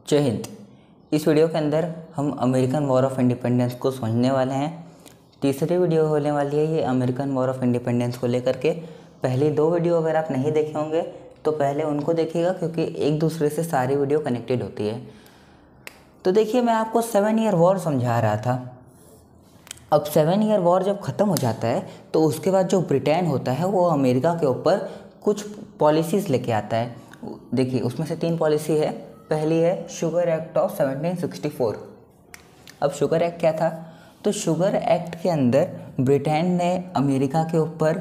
जय हिंद। इस वीडियो के अंदर हम अमेरिकन वॉर ऑफ इंडिपेंडेंस को समझने वाले हैं। तीसरी वीडियो होने वाली है ये अमेरिकन वॉर ऑफ इंडिपेंडेंस को लेकर के। पहली दो वीडियो अगर आप नहीं देखे होंगे तो पहले उनको देखिएगा, क्योंकि एक दूसरे से सारी वीडियो कनेक्टेड होती है। तो देखिए, मैं आपको 7 ईयर वॉर समझा रहा था। अब 7 ईयर वॉर जब ख़त्म हो जाता है तो उसके बाद जो ब्रिटेन होता है वो अमेरिका के ऊपर कुछ पॉलिसीज़ लेके आता है। देखिए, उसमें से 3 पॉलिसी है। पहली है शुगर एक्ट ऑफ 1764। अब शुगर एक्ट क्या था? तो शुगर एक्ट के अंदर ब्रिटेन ने अमेरिका के ऊपर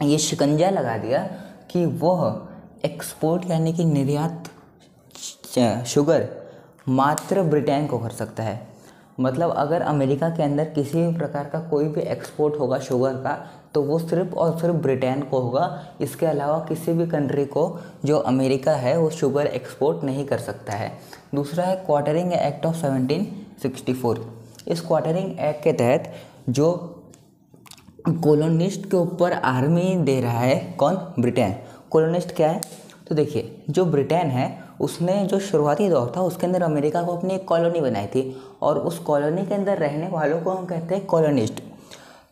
ये शिकंजा लगा दिया कि वह एक्सपोर्ट यानी कि निर्यात शुगर मात्र ब्रिटेन को कर सकता है। मतलब अगर अमेरिका के अंदर किसी भी प्रकार का कोई भी एक्सपोर्ट होगा शुगर का तो वो सिर्फ और सिर्फ ब्रिटेन को होगा। इसके अलावा किसी भी कंट्री को जो अमेरिका है वो शुगर एक्सपोर्ट नहीं कर सकता है। दूसरा है क्वार्टरिंग एक्ट ऑफ 1764। इस क्वार्टरिंग एक्ट के तहत जो कॉलोनिस्ट के ऊपर आर्मी दे रहा है, कौन? ब्रिटेन। कॉलोनिस्ट क्या है? तो देखिए, जो ब्रिटेन है उसने जो शुरुआती दौर था उसके अंदर अमेरिका को अपनी एक कॉलोनी बनाई थी और उस कॉलोनी के अंदर रहने वालों को हम कहते हैं कॉलोनिस्ट।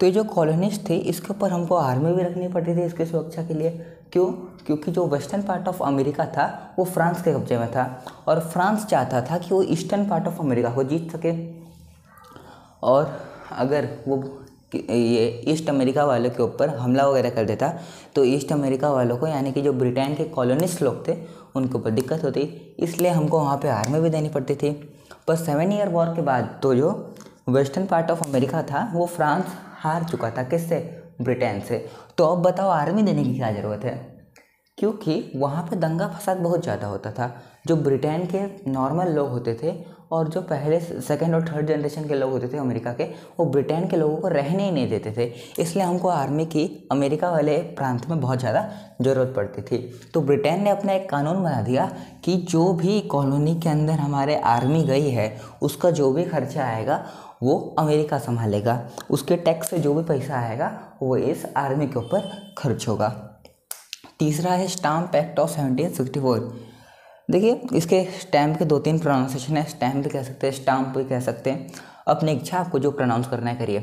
तो ये जो कॉलोनिस्ट थे इसके ऊपर हमको आर्मी भी रखनी पड़ती थी इसकी सुरक्षा के लिए। क्यों? क्योंकि जो वेस्टर्न पार्ट ऑफ अमेरिका था वो फ्रांस के कब्जे में था और फ्रांस चाहता था कि वो ईस्टर्न पार्ट ऑफ अमेरिका को जीत सके। और अगर वो ये ईस्ट अमेरिका वालों के ऊपर हमला वगैरह कर देता तो ईस्ट अमेरिका वालों को, यानी कि जो ब्रिटेन के कॉलोनिस्ट लोग थे, उनके ऊपर दिक्कत होती। इसलिए हमको वहाँ पे आर्मी भी देनी पड़ती थी। पर 7 ईयर वॉर के बाद तो जो वेस्टर्न पार्ट ऑफ अमेरिका था वो फ्रांस हार चुका था। किससे? ब्रिटेन से। तो अब बताओ आर्मी देने की क्या ज़रूरत है? क्योंकि वहाँ पे दंगा फसाद बहुत ज़्यादा होता था। जो ब्रिटेन के नॉर्मल लोग होते थे और जो पहले सेकंड और थर्ड जनरेशन के लोग होते थे अमेरिका के, वो ब्रिटेन के लोगों को रहने ही नहीं देते थे। इसलिए हमको आर्मी की अमेरिका वाले प्रांत में बहुत ज़्यादा ज़रूरत पड़ती थी। तो ब्रिटेन ने अपना एक कानून बना दिया कि जो भी कॉलोनी के अंदर हमारे आर्मी गई है उसका जो भी खर्चा आएगा वो अमेरिका संभालेगा। उसके टैक्स से जो भी पैसा आएगा वो इस आर्मी के ऊपर खर्च होगा। तीसरा है स्टाम्प एक्ट ऑफ 1764। देखिए, इसके स्टैम्प के 2-3 प्रोनाउंसिएशन है। स्टैम्प भी कह सकते हैं, स्टाम्प भी कह सकते हैं। अपनी इच्छा, आपको जो प्रोनाउंस करना है करिए।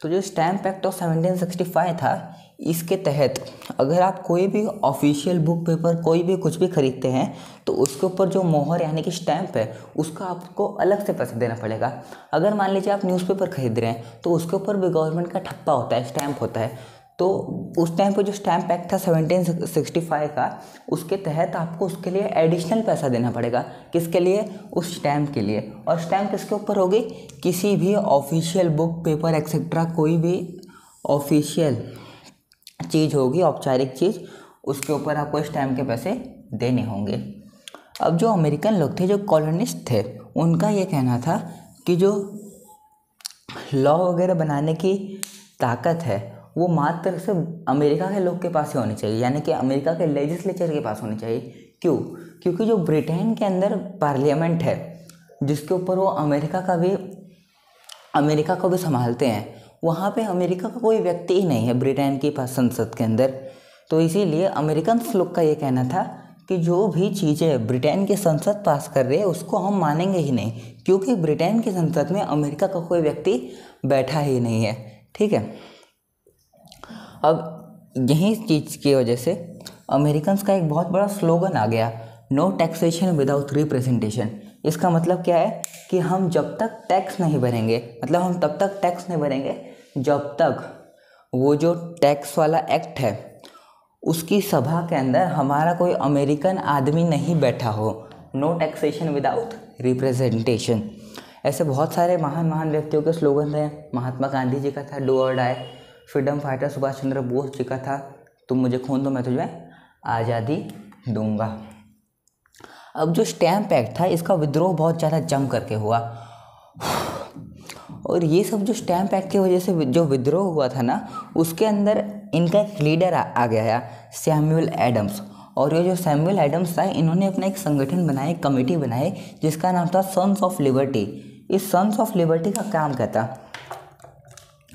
तो जो स्टैम्प एक्ट ऑफ 1765 था, इसके तहत अगर आप कोई भी ऑफिशियल बुक पेपर कोई भी कुछ भी खरीदते हैं तो उसके ऊपर जो मोहर यानी कि स्टैम्प है उसका आपको अलग से पैसा देना पड़ेगा। अगर मान लीजिए आप न्यूज़पेपर खरीद रहे हैं तो उसके ऊपर भी गवर्नमेंट का ठप्पा होता है, स्टैम्प होता है। तो उस टाइम पे जो स्टैम्प एक्ट था 1765 का, उसके तहत आपको उसके लिए एडिशनल पैसा देना पड़ेगा। किसके लिए? उस स्टैम्प के लिए। और स्टैम्प किसके ऊपर होगी? किसी भी ऑफिशियल बुक पेपर एक्सेट्रा कोई भी ऑफिशियल चीज़ होगी, औपचारिक चीज़, उसके ऊपर आपको स्टैम्प के पैसे देने होंगे। अब जो अमेरिकन लोग थे, जो कॉलोनिस्ट थे, उनका ये कहना था कि जो लॉ वगैरह बनाने की ताकत है वो मात्र सिर्फ अमेरिका के लोग के पास ही होनी चाहिए, यानी कि अमेरिका के लेजिस्लेचर के पास होनी चाहिए। क्यों? क्योंकि जो ब्रिटेन के अंदर पार्लियामेंट है जिसके ऊपर वो अमेरिका को भी संभालते हैं, वहाँ पे अमेरिका का कोई व्यक्ति ही नहीं है ब्रिटेन की पास संसद के अंदर। तो इसीलिए अमेरिकन लोग का ये कहना था कि जो भी चीज़ें ब्रिटेन की संसद पास कर रही है उसको हम मानेंगे ही नहीं, क्योंकि ब्रिटेन की संसद में अमेरिका का कोई व्यक्ति बैठा ही नहीं है। ठीक है। अब यही चीज़ की वजह से अमेरिकन्स का एक बहुत बड़ा स्लोगन आ गया, नो टैक्सेशन विदाउट रिप्रेजेंटेशन। इसका मतलब क्या है कि हम जब तक टैक्स नहीं भरेंगे, मतलब हम तब तक टैक्स नहीं भरेंगे जब तक वो जो टैक्स वाला एक्ट है उसकी सभा के अंदर हमारा कोई अमेरिकन आदमी नहीं बैठा हो। No taxation without representation. ऐसे बहुत सारे महान महान व्यक्तियों के स्लोगन रहे। महात्मा गांधी जी का था डू और die. Freedom fighter Subhash Chandra Bose ji का था तुम मुझे खून दो मैं तुझे आज़ादी दूंगा। अब जो स्टैम्प एक्ट था इसका विद्रोह बहुत ज़्यादा जम करके हुआ और ये सब जो स्टैम्प एक्ट की वजह से जो विद्रोह हुआ था ना, उसके अंदर इनका एक लीडर आ गया, सैमुअल एडम्स। और ये जो सैमुअल एडम्स था, इन्होंने अपना एक संगठन बनाया, एक कमेटी बनाई जिसका नाम था सन्स ऑफ लिबर्टी। इस सन्स ऑफ लिबर्टी का काम क्या था?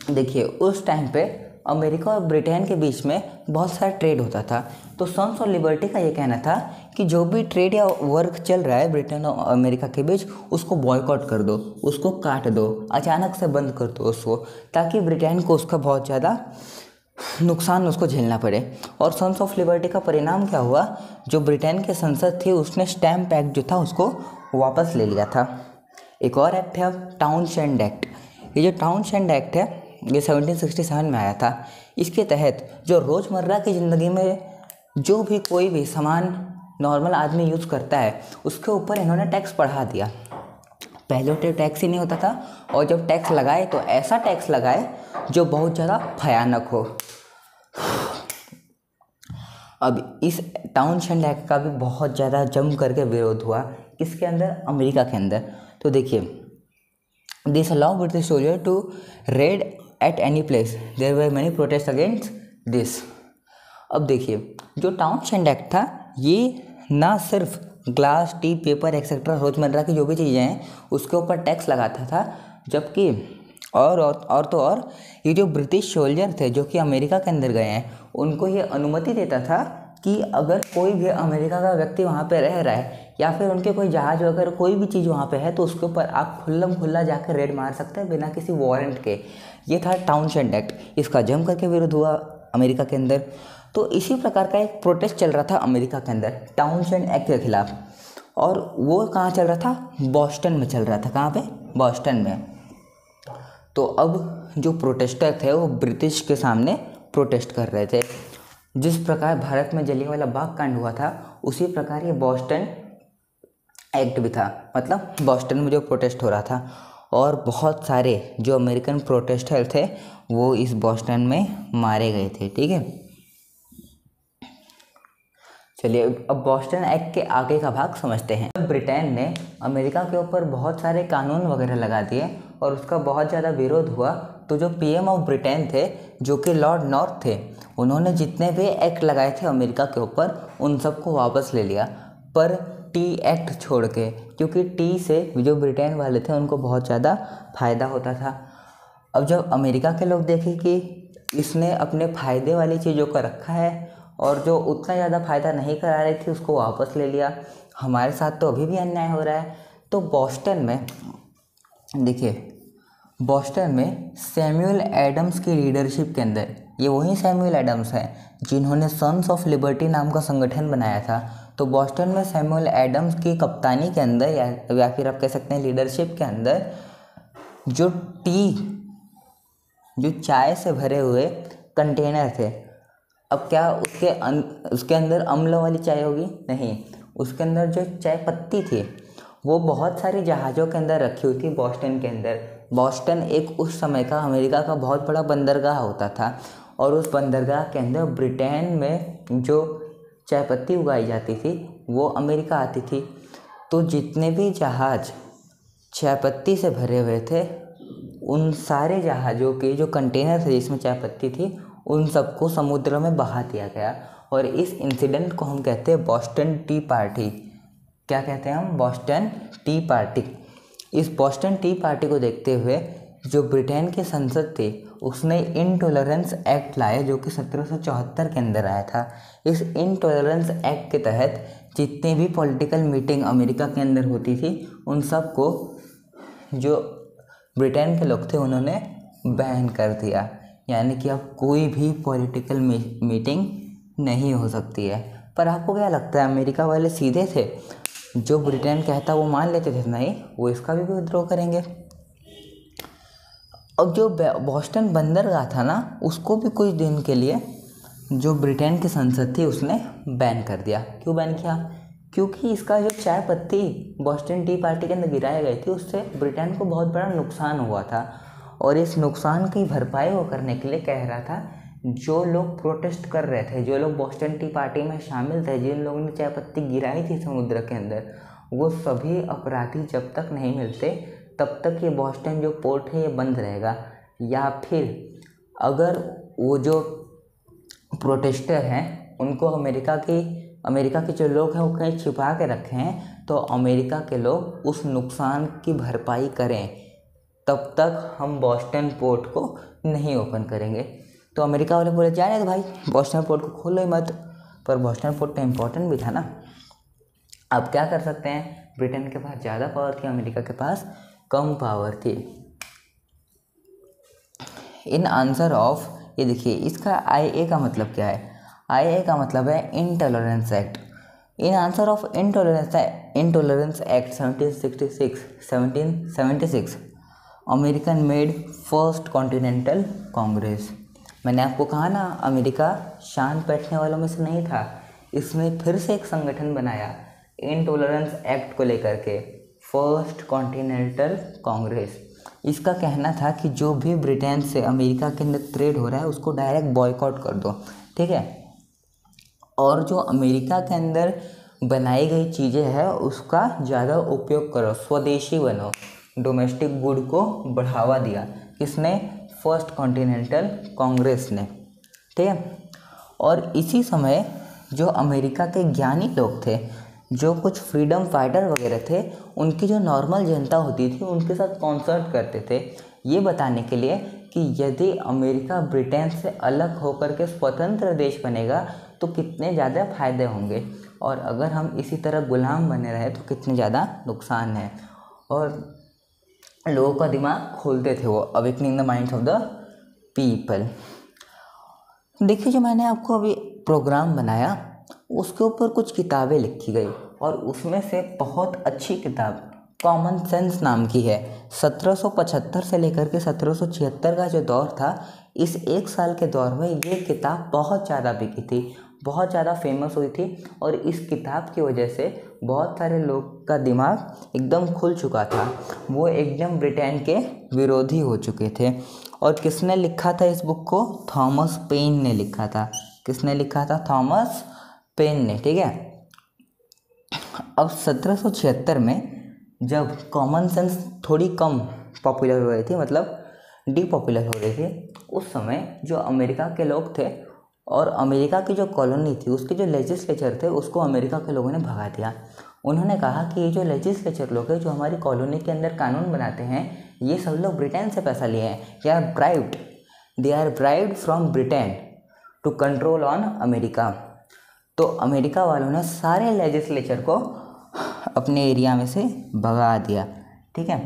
देखिए, उस टाइम पे अमेरिका और ब्रिटेन के बीच में बहुत सारा ट्रेड होता था। तो सन्स ऑफ लिबर्टी का ये कहना था कि जो भी ट्रेड या वर्क चल रहा है ब्रिटेन और अमेरिका के बीच उसको बॉयकॉट कर दो, उसको काट दो, अचानक से बंद कर दो उसको, ताकि ब्रिटेन को उसका बहुत ज़्यादा नुकसान उसको झेलना पड़े। और सन्स ऑफ लिबर्टी का परिणाम क्या हुआ, जो ब्रिटेन की संसद थी उसने स्टैम्प एक्ट जो था उसको वापस ले लिया था। एक और एक्ट है टाउनशेंड एक्ट। ये जो टाउनशेंड एक्ट है ये 1767 में आया था। इसके तहत जो रोज़मर्रा की ज़िंदगी में जो भी कोई भी सामान नॉर्मल आदमी यूज़ करता है उसके ऊपर इन्होंने टैक्स बढ़ा दिया। पहले तो टैक्स ही नहीं होता था, और जब टैक्स लगाए तो ऐसा टैक्स लगाए जो बहुत ज़्यादा भयानक हो। अब इस टाउनशेंड एक्ट का भी बहुत ज़्यादा जम करके विरोध हुआ, किसके अंदर, अमेरिका के अंदर। तो देखिए, this allow British soldier to raid at any place, there were many protest against this. अब देखिए, जो टाउनशेंड एक्ट था ये ना सिर्फ ग्लास, टी, पेपर एक्सेट्रा रोज़मर्रा की जो भी चीज़ें हैं उसके ऊपर टैक्स लगाता था, जबकि और ये जो ब्रिटिश सोल्जर थे जो कि अमेरिका के अंदर गए हैं उनको ये अनुमति देता था कि अगर कोई भी अमेरिका का व्यक्ति वहाँ पे रह रहा है या फिर उनके कोई जहाज़ वगैरह कोई भी चीज़ वहाँ पे है तो उसके ऊपर आप खुल्लम-खुल्ला जाकर रेड मार सकते हैं बिना किसी वारंट के। ये था टाउनशेंड एक्ट। इसका जम करके विरोध हुआ अमेरिका के अंदर। तो इसी प्रकार का एक प्रोटेस्ट चल रहा था अमेरिका के अंदर टाउनशेंड एक्ट के खिलाफ, और वो कहाँ चल रहा था, बॉस्टन में चल रहा था। कहाँ पे, बॉस्टन में। तो अब जो प्रोटेस्टर थे वो ब्रिटिश के सामने प्रोटेस्ट कर रहे थे। जिस प्रकार भारत में जलियांवाला बाग कांड हुआ था उसी प्रकार ये बॉस्टन एक्ट भी था, मतलब बॉस्टन में जो प्रोटेस्ट हो रहा था, और बहुत सारे जो अमेरिकन प्रोटेस्टर थे वो इस बॉस्टन में मारे गए थे। ठीक है, चलिए अब बॉस्टन एक्ट के आगे का भाग समझते हैं। ब्रिटेन ने अमेरिका के ऊपर बहुत सारे कानून वगैरह लगा दिए और उसका बहुत ज़्यादा विरोध हुआ, तो जो पीएम ऑफ ब्रिटेन थे जो कि लॉर्ड नॉर्थ थे, उन्होंने जितने भी एक्ट लगाए थे अमेरिका के ऊपर उन सबको वापस ले लिया, पर टी एक्ट छोड़ के, क्योंकि टी से जो ब्रिटेन वाले थे उनको बहुत ज़्यादा फ़ायदा होता था। अब जब अमेरिका के लोग देखे कि इसने अपने फ़ायदे वाली चीज़ों को रखा है और जो उतना ज़्यादा फ़ायदा नहीं करा रही थी उसको वापस ले लिया, हमारे साथ तो अभी भी अन्याय हो रहा है। तो बॉस्टन में देखिए, बॉस्टन में सैमुअल एडम्स की लीडरशिप के अंदर, ये वही सैमुअल एडम्स हैं जिन्होंने सन्स ऑफ लिबर्टी नाम का संगठन बनाया था। तो बॉस्टन में सैमुअल एडम्स की कप्तानी के अंदर या फिर आप कह सकते हैं लीडरशिप के अंदर जो चाय से भरे हुए कंटेनर थे, अब क्या उसके अंदर अम्ल वाली चाय होगी, नहीं, उसके अंदर जो चाय पत्ती थी वो बहुत सारे जहाज़ों के अंदर रखी हुई थी बॉस्टन के अंदर। बॉस्टन एक उस समय का अमेरिका का बहुत बड़ा बंदरगाह होता था, और उस बंदरगाह के अंदर ब्रिटेन में जो चाय पत्ती उगाई जाती थी वो अमेरिका आती थी। तो जितने भी जहाज़ चाय पत्ती से भरे हुए थे उन सारे जहाज़ों के जो कंटेनर थे जिसमें चाय पत्ती थी उन सबको समुद्र में बहा दिया गया, और इस इंसिडेंट को हम कहते हैं बॉस्टन टी पार्टी। क्या कहते हैं हम, बॉस्टन टी पार्टी। इस बॉस्टन टी पार्टी को देखते हुए जो ब्रिटेन की संसद थी उसने इनटॉलरेंस एक्ट लाया जो कि 1774 के अंदर आया था। इस इनटॉलरेंस एक्ट के तहत जितनी भी पॉलिटिकल मीटिंग अमेरिका के अंदर होती थी उन सब को जो ब्रिटेन के लोग थे उन्होंने बैन कर दिया, यानी कि अब कोई भी पॉलिटिकल मीटिंग नहीं हो सकती है। पर आपको क्या लगता है, अमेरिका वाले सीधे थे, जो ब्रिटेन कहता वो मान लेते थे? नहीं, वो इसका भी विद्रोह करेंगे। अब जो बॉस्टन बंदरगाह था ना उसको भी कुछ दिन के लिए जो ब्रिटेन की संसद थी उसने बैन कर दिया। क्यों बैन किया? क्योंकि इसका जो चाय पत्ती बॉस्टन टी पार्टी के अंदर गिराई गई थी उससे ब्रिटेन को बहुत बड़ा नुकसान हुआ था, और इस नुकसान की भरपाई वो करने के लिए कह रहा था जो लोग प्रोटेस्ट कर रहे थे, जो लोग बॉस्टन टी पार्टी में शामिल थे, जिन लोगों ने चाय पत्ती गिराई थी समुद्र के अंदर, वो सभी अपराधी जब तक नहीं मिलते तब तक ये बॉस्टन जो पोर्ट है ये बंद रहेगा। या फिर अगर वो जो प्रोटेस्टर हैं उनको अमेरिका के जो लोग हैं वो कहीं छिपा के रखे हैं तो अमेरिका के लोग उस नुकसान की भरपाई करें, तब तक हम बॉस्टन पोर्ट को नहीं ओपन करेंगे। तो अमेरिका वाले बोले जाने तो भाई बॉस्टन पोर्ट को खोलो ही मत, पर बॉस्टन पोर्ट तो इम्पोर्टेंट भी था ना। अब क्या कर सकते हैं, ब्रिटेन के पास ज़्यादा पावर थी, अमेरिका के पास कम पावर थी। इन आंसर ऑफ, ये देखिए इसका IA का मतलब क्या है, IA का मतलब है intolerance act. In answer of intolerance act 1776 American made first continental Congress. मैंने आपको कहा ना, अमेरिका शांत बैठने वालों में से नहीं था, इसने फिर से एक संगठन बनाया इनटॉलरेंस एक्ट को लेकर के, फर्स्ट कॉन्टिनेंटल कांग्रेस। इसका कहना था कि जो भी ब्रिटेन से अमेरिका के अंदर ट्रेड हो रहा है उसको डायरेक्ट बॉयकॉट कर दो, ठीक है, और जो अमेरिका के अंदर बनाई गई चीज़ें हैं उसका ज़्यादा उपयोग करो, स्वदेशी बनो, डोमेस्टिक गुड को बढ़ावा दिया। किसने? फर्स्ट कॉन्टिनेंटल कांग्रेस ने, ठीक है। और इसी समय जो अमेरिका के ज्ञानी लोग थे, जो कुछ फ्रीडम फाइटर वगैरह थे, उनकी जो नॉर्मल जनता होती थी उनके साथ कॉन्सर्ट करते थे, ये बताने के लिए कि यदि अमेरिका ब्रिटेन से अलग होकर के स्वतंत्र देश बनेगा तो कितने ज़्यादा फायदे होंगे, और अगर हम इसी तरह गुलाम बने रहे तो कितने ज़्यादा नुकसान है। और लोगों का दिमाग खोलते थे वो, awakening the minds of the people. देखिए, जो मैंने आपको अभी प्रोग्राम बनाया उसके ऊपर कुछ किताबें लिखी गई, और उसमें से बहुत अच्छी किताब कॉमन सेंस नाम की है। 1775 से लेकर के 1776 का जो दौर था, इस एक साल के दौर में ये किताब बहुत ज़्यादा बिकी थी, बहुत ज़्यादा फेमस हुई थी, और इस किताब की वजह से बहुत सारे लोग का दिमाग एकदम खुल चुका था, वो एकदम ब्रिटेन के विरोधी हो चुके थे। और किसने लिखा था इस बुक को? थॉमस पेन ने लिखा था। किसने लिखा था? थॉमस पेन ने, ठीक है। अब 1776 में जब कॉमन सेंस थोड़ी कम पॉपुलर हो रही थी, मतलब डीपॉपुलर हो रही थी, उस समय जो अमेरिका के लोग थे और अमेरिका की जो कॉलोनी थी उसके जो लेजिस्लेचर थे उसको अमेरिका के लोगों ने भगा दिया। उन्होंने कहा कि ये जो लेजिस्लेचर लोग हैं जो हमारी कॉलोनी के अंदर कानून बनाते हैं, ये सब लोग ब्रिटेन से पैसा लिए हैं, they are bribed from Britain to control on America. तो अमेरिका वालों ने सारे लेजिस्लेचर को अपने एरिया में से भगा दिया, ठीक है।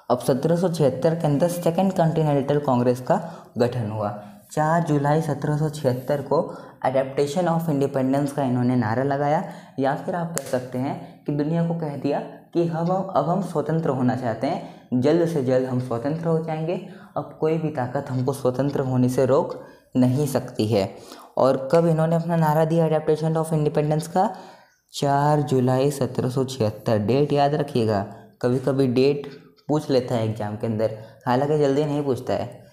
अब 1776 के अंदर सेकेंड कॉन्टिनेंटल कांग्रेस का गठन हुआ। 4 जुलाई 1776 को अडेप्टेशन ऑफ इंडिपेंडेंस का इन्होंने नारा लगाया, या फिर आप कह सकते हैं कि दुनिया को कह दिया कि अब हम स्वतंत्र होना चाहते हैं, जल्द से जल्द हम स्वतंत्र हो जाएंगे, अब कोई भी ताकत हमको स्वतंत्र होने से रोक नहीं सकती है। और कब इन्होंने अपना नारा दिया अडेप्टेशन ऑफ इंडिपेंडेंस का? 4 जुलाई 1776। डेट याद रखिएगा, कभी कभी डेट पूछ लेता है एग्जाम के अंदर, हालांकि जल्दी नहीं पूछता है।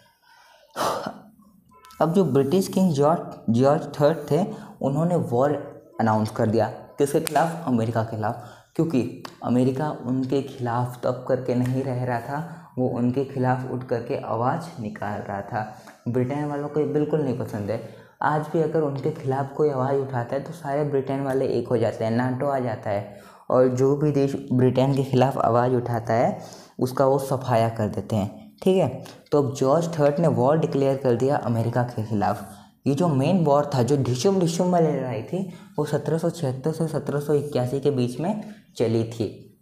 अब जो ब्रिटिश किंग जॉर्ज थर्ड थे, उन्होंने वॉर अनाउंस कर दिया। किसके खिलाफ? अमेरिका के खिलाफ, क्योंकि अमेरिका उनके खिलाफ तब करके नहीं रह रहा था, वो उनके खिलाफ उठ करके आवाज़ निकाल रहा था। ब्रिटेन वालों को ये बिल्कुल नहीं पसंद है। आज भी अगर उनके खिलाफ कोई आवाज़ उठाता है तो सारे ब्रिटेन वाले एक हो जाते हैं, नाटो आ जाता है, और जो भी देश ब्रिटेन के खिलाफ आवाज़ उठाता है उसका वो सफाया कर देते हैं, ठीक है। तो अब जॉर्ज थर्ड ने वॉर डिक्लेयर कर दिया अमेरिका के खिलाफ। ये जो मेन वॉर था, जो ढिशुम वाली लड़ाई थी, वो 1776 से 1781 के बीच में चली थी,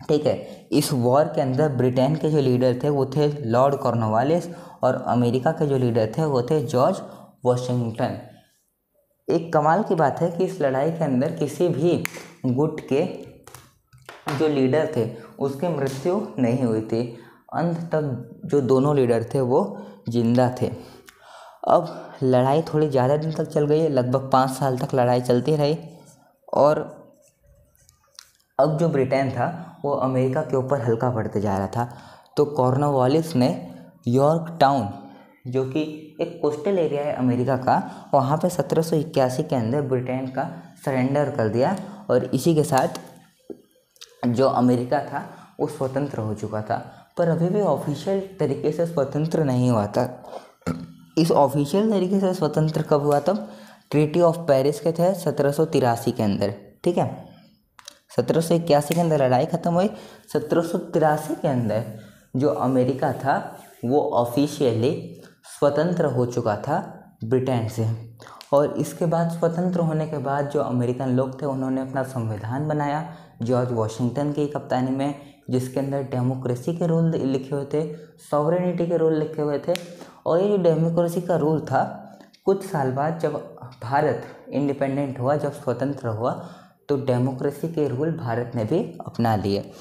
ठीक है। इस वॉर के अंदर ब्रिटेन के जो लीडर थे वो थे लॉर्ड कॉर्नवालिस, और अमेरिका के जो लीडर थे वो थे जॉर्ज वॉशिंगटन। एक कमाल की बात है कि इस लड़ाई के अंदर किसी भी गुट के जो लीडर थे उसकी मृत्यु नहीं हुई थी, अंत तक जो दोनों लीडर थे वो जिंदा थे। अब लड़ाई थोड़ी ज़्यादा दिन तक चल गई है, लगभग 5 साल तक लड़ाई चलती रही, और अब जो ब्रिटेन था वो अमेरिका के ऊपर हल्का पड़ते जा रहा था। तो कॉर्नवालिस ने यॉर्क टाउन, जो कि एक कोस्टल एरिया है अमेरिका का, वहाँ पे 1781 के अंदर ब्रिटेन का सरेंडर कर दिया, और इसी के साथ जो अमेरिका था वो स्वतंत्र हो चुका था। पर अभी भी ऑफिशियल तरीके से स्वतंत्र नहीं हुआ था। इस ऑफिशियल तरीके से स्वतंत्र कब हुआ? तब ट्रीटी ऑफ पेरिस के तहत 1783 के अंदर, ठीक है। 1781 के अंदर लड़ाई खत्म हुई, 1783 के अंदर जो अमेरिका था वो ऑफिशियली स्वतंत्र हो चुका था ब्रिटेन से। और इसके बाद स्वतंत्र होने के बाद जो अमेरिकन लोग थे उन्होंने अपना संविधान बनाया जॉर्ज वॉशिंगटन की कप्तानी में, जिसके अंदर डेमोक्रेसी के रूल लिखे हुए थे, सॉवरेनिटी के रूल लिखे हुए थे। और ये जो डेमोक्रेसी का रूल था, कुछ साल बाद जब भारत इंडिपेंडेंट हुआ, जब स्वतंत्र हुआ, तो डेमोक्रेसी के रूल भारत ने भी अपना लिए।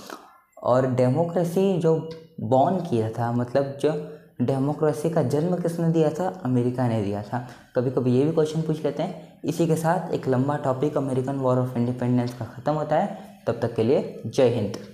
और डेमोक्रेसी जो बॉर्न किया था, मतलब जो डेमोक्रेसी का जन्म किसने दिया था, अमेरिका ने दिया था। कभी कभी ये भी क्वेश्चन पूछ लेते हैं। इसी के साथ एक लंबा topic American war of independence का ख़त्म होता है। तब तक के लिए जय हिंद।